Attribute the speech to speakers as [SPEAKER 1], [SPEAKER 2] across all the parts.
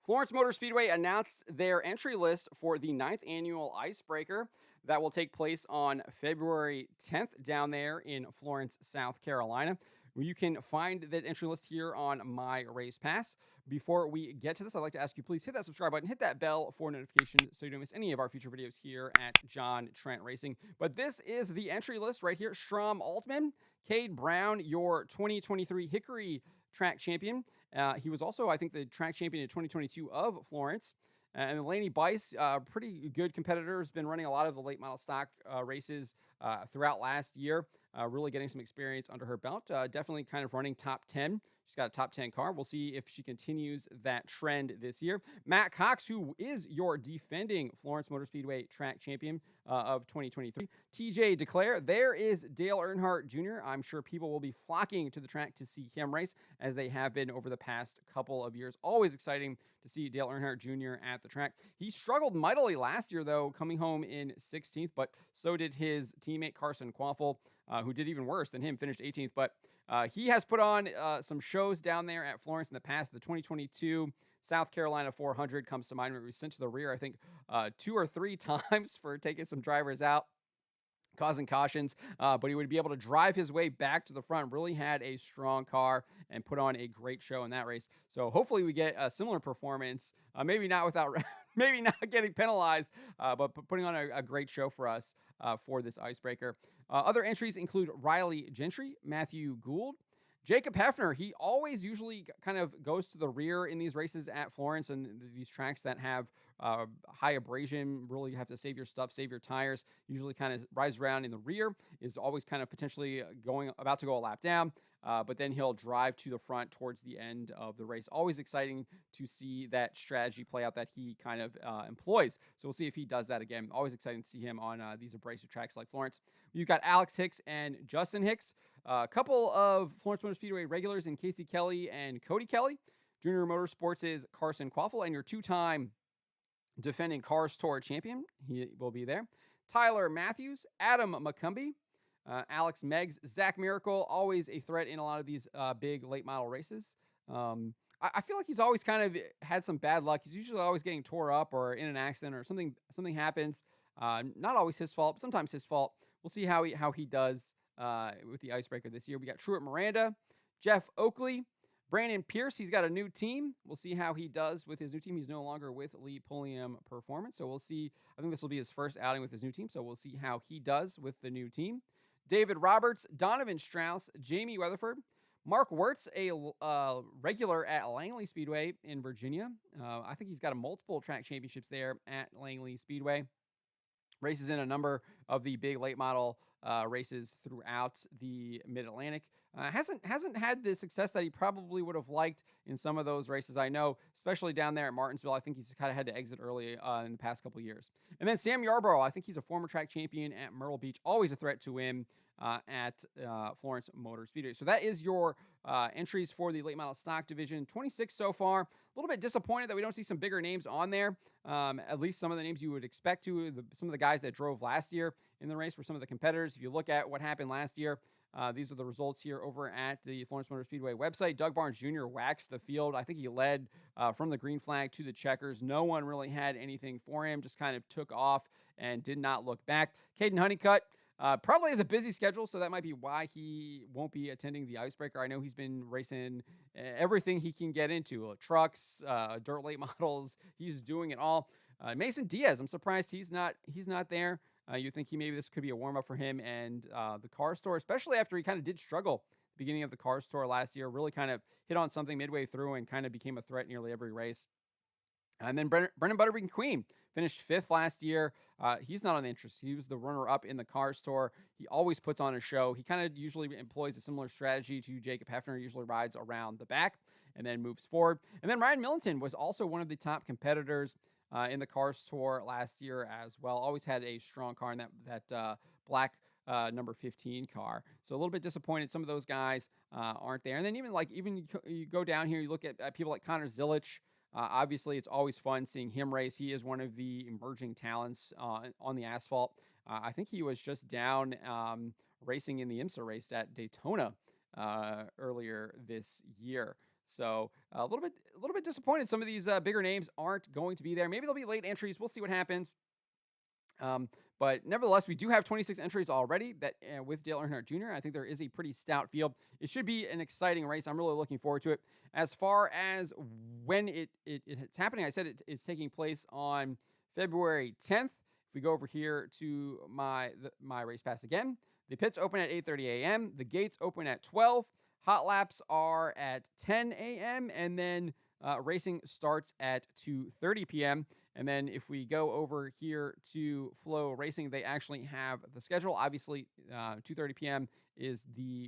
[SPEAKER 1] Florence Motor Speedway announced their entry list for the ninth annual IceBreaker that will take place on February 10th down there in Florence, South Carolina. You can find that entry list here on My Race Pass. Before we get to this, I'd like to ask you, please hit that subscribe button, hit that bell for notifications so you don't miss any of our future videos here at John Trent Racing. But this is the entry list right here. Strom Altman, Cade Brown, your 2023 Hickory track champion. He was also, I think, the track champion in 2022 of Florence. And Laney Bice, pretty good competitor, has been running a lot of the late model stock races throughout last year, really getting some experience under her belt. Definitely kind of running top 10. She's got a top 10 car. We'll see if she continues that trend this year. Matt Cox, who is your defending Florence Motor Speedway track champion of 2023. TJ Declare. There is Dale Earnhardt Jr. I'm sure people will be flocking to the track to see him race, as they have been over the past couple of years. Always exciting to see Dale Earnhardt Jr. at the track. He struggled mightily last year, though, coming home in 16th, but so did his teammate Carson Quaffle, who did even worse than him, finished 18th. But he has put on some shows down there at Florence in the past. The 2022 South Carolina 400 comes to mind, where he was sent to the rear, I think, 2 or 3 times for taking some drivers out, causing cautions, but he would be able to drive his way back to the front. Really had a strong car and put on a great show in that race. So hopefully we get a similar performance, maybe not without, maybe not getting penalized, but putting on a great show for us for this IceBreaker. Other entries include Riley Gentry, Matthew Gould, Jacob Hefner. He always usually kind of goes to the rear in these races at Florence and these tracks that have high abrasion, really have to save your stuff, save your tires. Usually kind of rides around in the rear, is always kind of potentially about to go a lap down, but then he'll drive to the front towards the end of the race. Always exciting to see that strategy play out that he kind of employs. So we'll see if he does that again. Always exciting to see him on these abrasive tracks like Florence. You've got Alex Hicks and Justin Hicks. A couple of Florence Motor Speedway regulars in Casey Kelly and Cody Kelly. Junior Motorsports is Carson Quaffle, and your two-time defending Cars Tour champion, he will be there. Tyler Matthews, Adam McCumbee, Alex Meggs, Zach Miracle, always a threat in a lot of these big late model races. I feel like he's always kind of had some bad luck. He's usually always getting tore up or in an accident or something happens. Not always his fault, but sometimes his fault. We'll see how he does with the IceBreaker this year. We got Truett Miranda, Jeff Oakley, Brandon Pierce. He's got a new team. We'll see how he does with his new team. He's no longer with Lee Pulliam Performance, so we'll see. I think this will be his first outing with his new team, so we'll see how he does with the new team. David Roberts, Donovan Strauss, Jamie Weatherford, Mark Wirtz, a regular at Langley Speedway in Virginia. I think he's got a multiple track championships there at Langley Speedway. Races in a number of the big late model races throughout the Mid-Atlantic. Hasn't had the success that he probably would have liked in some of those races. I know, especially down there at Martinsville. I think he's kind of had to exit early in the past couple of years. And then Sam Yarborough, I think he's a former track champion at Myrtle Beach. Always a threat to win at Florence Motor Speedway. So that is your entries for the late model stock division. 26 so far. A little bit disappointed that we don't see some bigger names on there. At least some of the names you would expect to. Some of the guys that drove last year in the race were some of the competitors. If you look at what happened last year, these are the results here over at the Florence Motor Speedway website. Doug Barnes Jr. waxed the field. I think he led from the green flag to the checkers. No one really had anything for him, just kind of took off and did not look back. Caden Honeycutt probably has a busy schedule, so that might be why he won't be attending the IceBreaker. I know he's been racing everything he can get into, trucks, dirt late models. He's doing it all. Mason Diaz, I'm surprised he's not there. You think this could be a warm-up for him and the Car Store, especially after he kind of did struggle at the beginning of the Car Store last year, really kind of hit on something midway through and kind of became a threat nearly every race. And then Brendan Butterbean Queen finished 5th last year. He's not on the interest. He was the runner-up in the Car Store. He always puts on a show. He kind of usually employs a similar strategy to Jacob Hefner. He usually rides around the back and then moves forward. And then Ryan Millington was also one of the top competitors in the Car Store last year as well. Always had a strong car in that black number 15 car. So a little bit disappointed some of those guys aren't there. And then even you go down here, you look at people like Connor Zilich. Obviously, it's always fun seeing him race. He is one of the emerging talents on the asphalt. I think he was just down racing in the IMSA race at Daytona earlier this year. So a little bit disappointed. Some of these bigger names aren't going to be there. Maybe they'll be late entries. We'll see what happens. But nevertheless, we do have 26 entries already that with Dale Earnhardt Jr. I think there is a pretty stout field. It should be an exciting race. I'm really looking forward to it. As far as when it's happening, I said it is taking place on February 10th. If we go over here to my race pass again, the pits open at 8:30 a.m. The gates open at 12. Hot laps are at 10 a.m. and then racing starts at 2:30 p.m. And then if we go over here to FloRacing, they actually have the schedule. Obviously, 2:30 p.m. is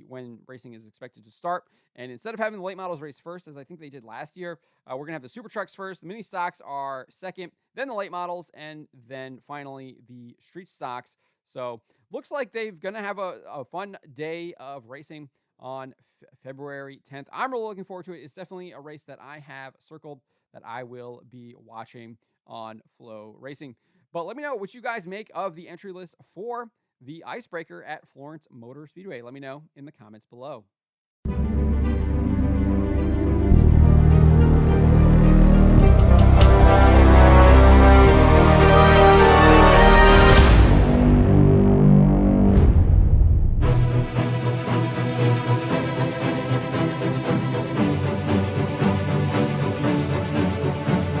[SPEAKER 1] when racing is expected to start. And instead of having the late models race first, as I think they did last year, we're going to have the super trucks first. The mini stocks are second, then the late models, and then finally the street stocks. So looks like they're going to have a fun day of racing on February 10th. I'm really looking forward to it. It's definitely a race that I have circled that I will be watching on FloRacing. But let me know what you guys make of the entry list for the IceBreaker at Florence Motor Speedway. Let me know in the comments below.